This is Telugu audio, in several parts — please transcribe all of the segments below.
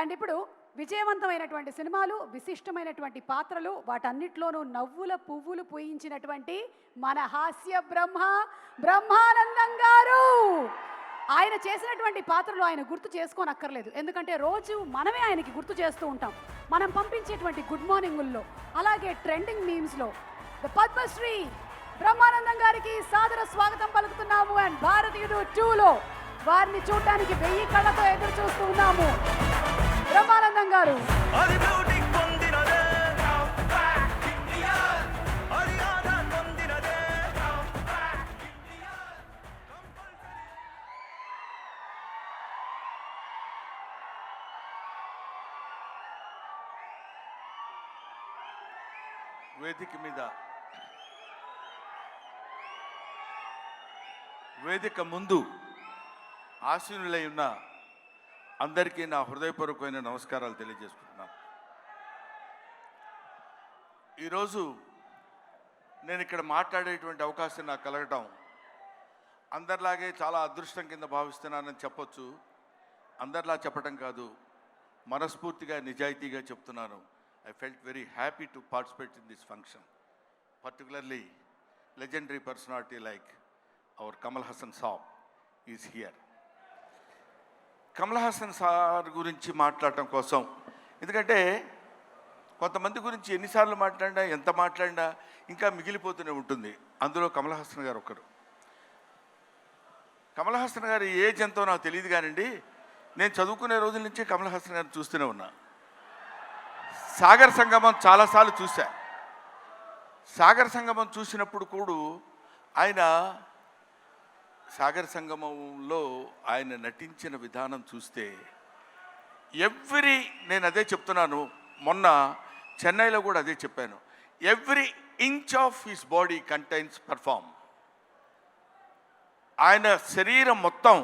అండ్ ఇప్పుడు విజయవంతమైనటువంటి సినిమాలు, విశిష్టమైనటువంటి పాత్రలు, వాటన్నిటిలోనూ నవ్వుల పువ్వులు పూయించినటువంటి మన హాస్య బ్రహ్మానందం గారు. ఆయన చేసినటువంటి పాత్రలు ఆయన గుర్తు చేసుకోనక్కర్లేదు, ఎందుకంటే రోజు మనమే ఆయనకి గుర్తు చేస్తూ ఉంటాం. మనం పంపించేటువంటి గుడ్ మార్నింగుల్లో, అలాగే ట్రెండింగ్ మీమ్స్లో ద పద్మశ్రీ బ్రహ్మానందం గారికి సాదర స్వాగతం పలుకుతున్నాము. అండ్ భారతీయుడు 2లో వారిని చూడడానికి 1000 కళ్ళతో ఎదురు చూస్తూ ఉన్నాము. బ్రహ్మానందం గారు వేదిక ముందు ఆశీనులై ఉన్న అందరికీ నా హృదయపూర్వకమైన నమస్కారాలు తెలియజేసుకుంటున్నాను. ఈరోజు నేను ఇక్కడ మాట్లాడేటువంటి అవకాశం నాకు కలగటం అందరిలాగే చాలా అదృష్టం కింద భావిస్తున్నానని చెప్పొచ్చు. అందరిలా చెప్పటం కాదు, మనస్ఫూర్తిగా నిజాయితీగా చెప్తున్నాను. I felt very happy to participate in this function, particularly legendary personality like our Kamal Haasan Saab is here. Kamal Haasan sir గురించి మాట్లాడటం కోసం, ఎందుకంటే కొంతమంది గురించి ఎన్నిసార్లు మాట్లాడినా ఎంత మాట్లాడినా ఇంకా మిగిలిపోతూనే ఉంటుంది. అందులో కమల్ హాసన్ గారు ఒకరు. కమల్ హాసన్ గారు ఏజ్ ఎంతో నాకు తెలియదు కానండి, నేను చదువుకునే రోజుల నుంచి కమల్ హాసన్ గారిని చూస్తూనే ఉన్నా. సాగర్ సంగమం చాలాసార్లు చూశా. సాగర్ సంగమం చూసినప్పుడు కూడా ఆయన సాగర్ సంగమంలో ఆయన నటించిన విధానం చూస్తే నేను అదే చెప్తున్నాను, మొన్న చెన్నైలో కూడా అదే చెప్పాను. Every inch of his body contains perform. ఆయన శరీరం మొత్తం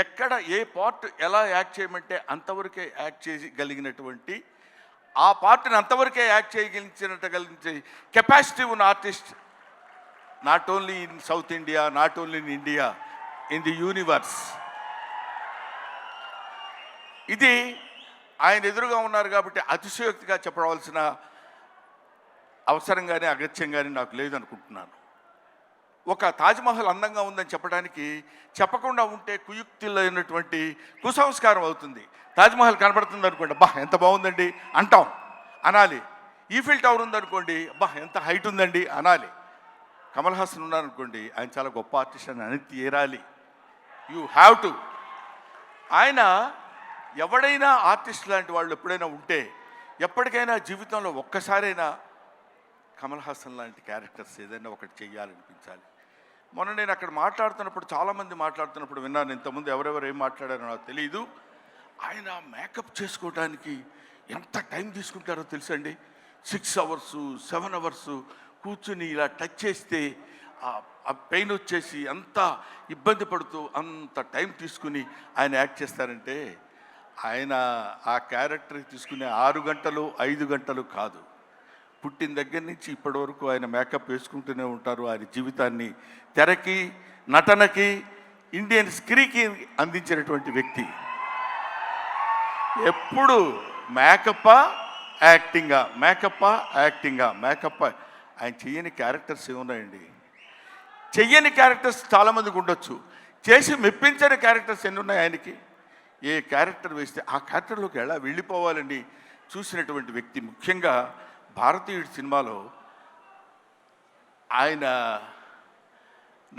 ఎక్కడ ఏ పార్ట్ ఎలా యాక్ట్ చేయమంటే అంతవరకే యాక్ట్ చేయగలిగినటువంటి, ఆ పార్ట్ని అంతవరకే యాక్ట్ చేయగలిగించే కెపాసిటీ ఉన్న artist, not only in south India, not only in India, in the universe. ఇది ఆయన ఎదురుగా ఉన్నారు కాబట్టి అతిశయోక్తిగా చెప్పవలసిన అవసరం కానీ అగత్యం కానీ నాకు లేదనుకుంటున్నాను. ఒక తాజ్మహల్ అందంగా ఉందని చెప్పడానికి చెప్పకుండా ఉంటే కుయుక్తిలో కుసంస్కారం అవుతుంది. తాజ్మహల్ కనబడుతుంది అనుకోండి, అబ్బా ఎంత బాగుందండి అంటాం, అనాలి. ఈఫిల్ టవర్ ఉందనుకోండి, అబ్బా ఎంత హైట్ ఉందండి అనాలి. కమల్ హాసన్ ఉన్నారనుకోండి, ఆయన చాలా గొప్ప ఆర్టిస్ట్ అని అని తీరాలి. You have to. ఆయన ఎవడైనా ఆర్టిస్ట్ లాంటి వాళ్ళు ఎప్పుడైనా ఉంటే, ఎప్పటికైనా జీవితంలో ఒక్కసారైనా కమల్ హాసన్ లాంటి క్యారెక్టర్స్ ఏదైనా ఒకటి చెయ్యాలనిపించాలి. మొన్న నేను అక్కడ మాట్లాడుతున్నప్పుడు, చాలామంది మాట్లాడుతున్నప్పుడు విన్నాను. ఇంతకుముందు ఎవరెవరు ఏం మాట్లాడారో నాకు తెలియదు. ఆయన మేకప్ చేసుకోవడానికి ఎంత టైం తీసుకుంటారో తెలుసండి. 6 అవర్స్ 7 అవర్స్ కూర్చుని ఇలా టచ్ చేస్తే ఆ పెయిన్ వచ్చేసి అంత ఇబ్బంది పడుతూ అంత టైం తీసుకుని ఆయన యాక్ట్ చేస్తారంటే, ఆయన ఆ క్యారెక్టర్కి తీసుకునే 6 గంటలు 5 గంటలు కాదు, పుట్టిన దగ్గర నుంచి ఇప్పటి వరకు ఆయన మేకప్ వేసుకుంటూనే ఉంటారు. ఆయన జీవితాన్ని తెరకి, నటనకి, ఇండియన్ స్క్రీన్కి అందించినటువంటి వ్యక్తి. ఎప్పుడు మేకప్పా యాక్టింగా, మేకప్పా యాక్టింగా, మేకప్పా. ఆయన చెయ్యని క్యారెక్టర్స్ ఏమున్నాయండి? చెయ్యని క్యారెక్టర్స్ చాలామందికి ఉండొచ్చు, చేసి మెప్పించని క్యారెక్టర్స్ ఎన్ని ఉన్నాయి ఆయనకి. ఏ క్యారెక్టర్ వేస్తే ఆ క్యారెక్టర్లోకి ఎలా వెళ్ళిపోవాలండి చూసినటువంటి వ్యక్తి. ముఖ్యంగా భారతీయుడి సినిమాలో ఆయన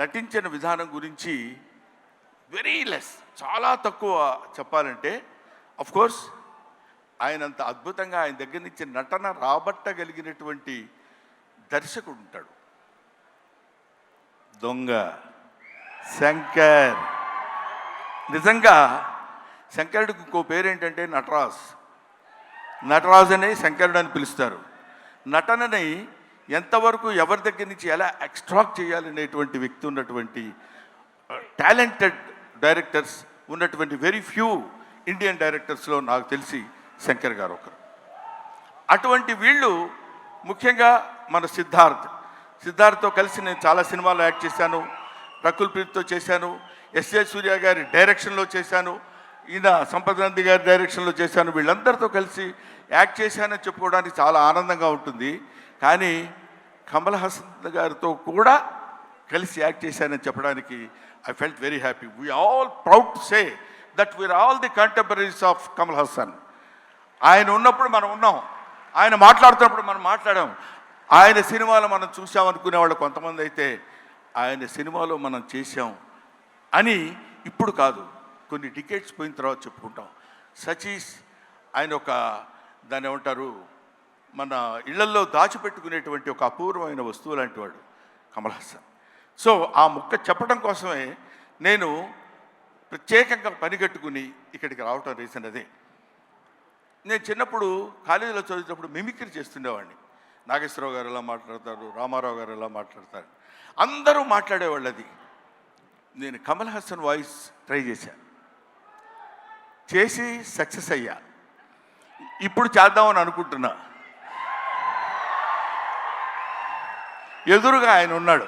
నటించిన విధానం గురించి వెరీ లెస్, చాలా తక్కువ చెప్పాలంటే. కోర్స్ ఆయనంత అద్భుతంగా ఆయన దగ్గర నుంచి నటన రాబట్టగలిగినటువంటి దర్శకుడు ఉంటాడు. దొంగ శంకర్. నిజంగా శంకరుడికి ఇంకో పేరేంటంటే నటరాజ్ అనే శంకరుడు అని పిలుస్తారు. నటనని ఎంతవరకు ఎవరి దగ్గర నుంచి ఎలా ఎక్స్ట్రాక్ట్ చేయాలనేటువంటి వ్యక్తి ఉన్నటువంటి టాలెంటెడ్ డైరెక్టర్స్ ఉన్నటువంటి వెరీ ఫ్యూ ఇండియన్ డైరెక్టర్స్లో నాకు తెలిసి శంకర్ గారు ఒకరు. అటువంటి వీళ్ళు ముఖ్యంగా మన సిద్ధార్థ్తో కలిసి నేను చాలా సినిమాల్లో యాక్ట్ చేశాను. రకుల్ ప్రీత్తో చేశాను, ఎస్ఏ సూర్య గారి డైరెక్షన్లో చేశాను. ఈయన సంపత్ నంది గారి డైరెక్షన్లో చేశాను, వీళ్ళందరితో కలిసి యాక్ట్ చేశానని చెప్పుకోవడానికి చాలా ఆనందంగా ఉంటుంది. కానీ కమల్ హాసన్ గారితో కూడా కలిసి యాక్ట్ చేశానని చెప్పడానికి I felt very happy. We all proud to say that we are all the contemporaries of Kamal Haasan. ఆయన ఉన్నప్పుడు మనం ఉన్నాం, ఆయన మాట్లాడుతున్నప్పుడు మనం మాట్లాడాం. ఆయన సినిమాలో మనం చూసామనుకునే వాళ్ళు కొంతమంది అయితే ఆయన సినిమాలో మనం చేశాం అని ఇప్పుడు కాదు, కొన్ని డికేట్స్ పోయిన తర్వాత చెప్పుకుంటాం. సచీస్ ఆయన ఒక దాన్ని ఏమంటారు, మన ఇళ్లల్లో దాచిపెట్టుకునేటువంటి ఒక అపూర్వమైన వస్తువు లాంటి వాడు కమల్ హాసన్. సో ఆ ముక్క చెప్పడం కోసమే నేను ప్రత్యేకంగా పనిగట్టుకుని ఇక్కడికి రావటం రీజన్ అదే. నేను చిన్నప్పుడు కాలేజీలో చదివేటప్పుడు మిమిక్రీ చేస్తుండేవాడిని. నాగేశ్వరరావు గారు ఎలా మాట్లాడతారు, రామారావు గారు ఎలా మాట్లాడతారు, అందరూ మాట్లాడేవాళ్ళు. అది నేను కమల్ హాసన్ వాయిస్ ట్రై చేసి సక్సెస్ అయ్యా. ఇప్పుడు చేద్దామని అనుకుంటున్నా. ఎదురుగా ఆయన ఉన్నాడు,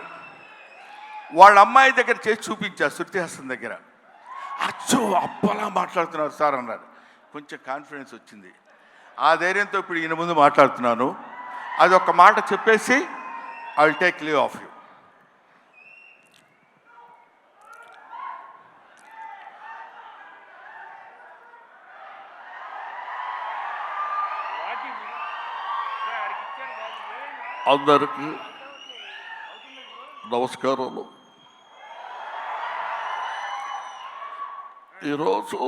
వాళ్ళ అమ్మాయి దగ్గర చేసి చూపించా, శృతి హాసన్ దగ్గర. అచ్చో అప్పలా మాట్లాడుతున్నారు సార్ అన్నారు. కొంచెం కాన్ఫిడెన్స్ వచ్చింది. ఆ ధైర్యంతో ఇప్పుడు ఈయన ముందు మాట్లాడుతున్నాను. అది ఒక మాట చెప్పేసి I will take leave of you. అందరికీ నమస్కారాలు. ఈరోజు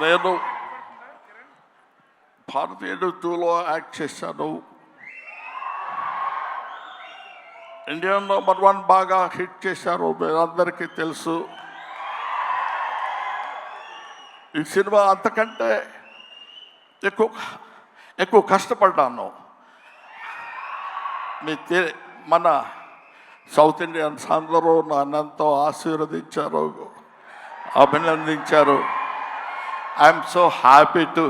నేను భారతీయ నృత్యంలో యాక్ట్ చేశాను. ఇండియన్ నెంబర్ 1 బాగా హిట్ చేశారు, మీరందరికీ తెలుసు. ఈ సినిమా అంతకంటే ఎక్కువ కష్టపడ్డాను. మన సౌత్ ఇండియన్స్ అందరూ నన్నంతో ఆశీర్వదించారు, అభినందించారు. I'm so happy to.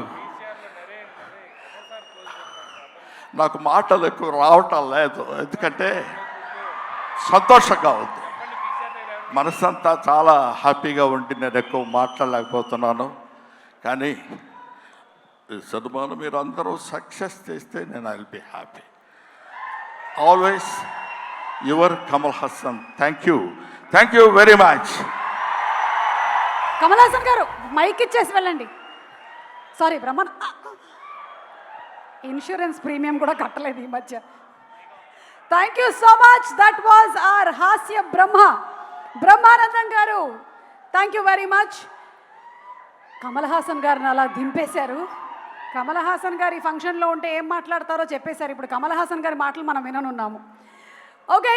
నాకు మాటలు ఎక్కువ రావటం లేదు, ఎందుకంటే సంతోషంగా ఉంది. మనసంతా చాలా హ్యాపీగా ఉండి నేను ఎక్కువ మాట్లాడలేకపోతున్నాను. కానీ ఈ సినిమాను మీరు అందరూ సక్సెస్ చేస్తే నేను I will be happy. Always your Kamal Haasan. Thank you very much. Kamal Haasan గారు మైక్ ఇచ్చేసి వెళ్ళండి. సారీ బ్రహ్మన్, ఇన్సూరెన్స్ ప్రీమియం కూడా కట్టలేదు ఈ మధ్య. Thank you so much. That was our హాస్య బ్రహ్మానందం గారు. Thank you very much. Kamal Haasan గారిని అలా దింపేశారు. కమల్ హాసన్ గారి ఫంక్షన్లో ఉంటే ఏం మాట్లాడతారో చెప్పేశారు. ఇప్పుడు కమల్ హాసన్ గారి మాటలు మనం విననున్నాము. ఓకే.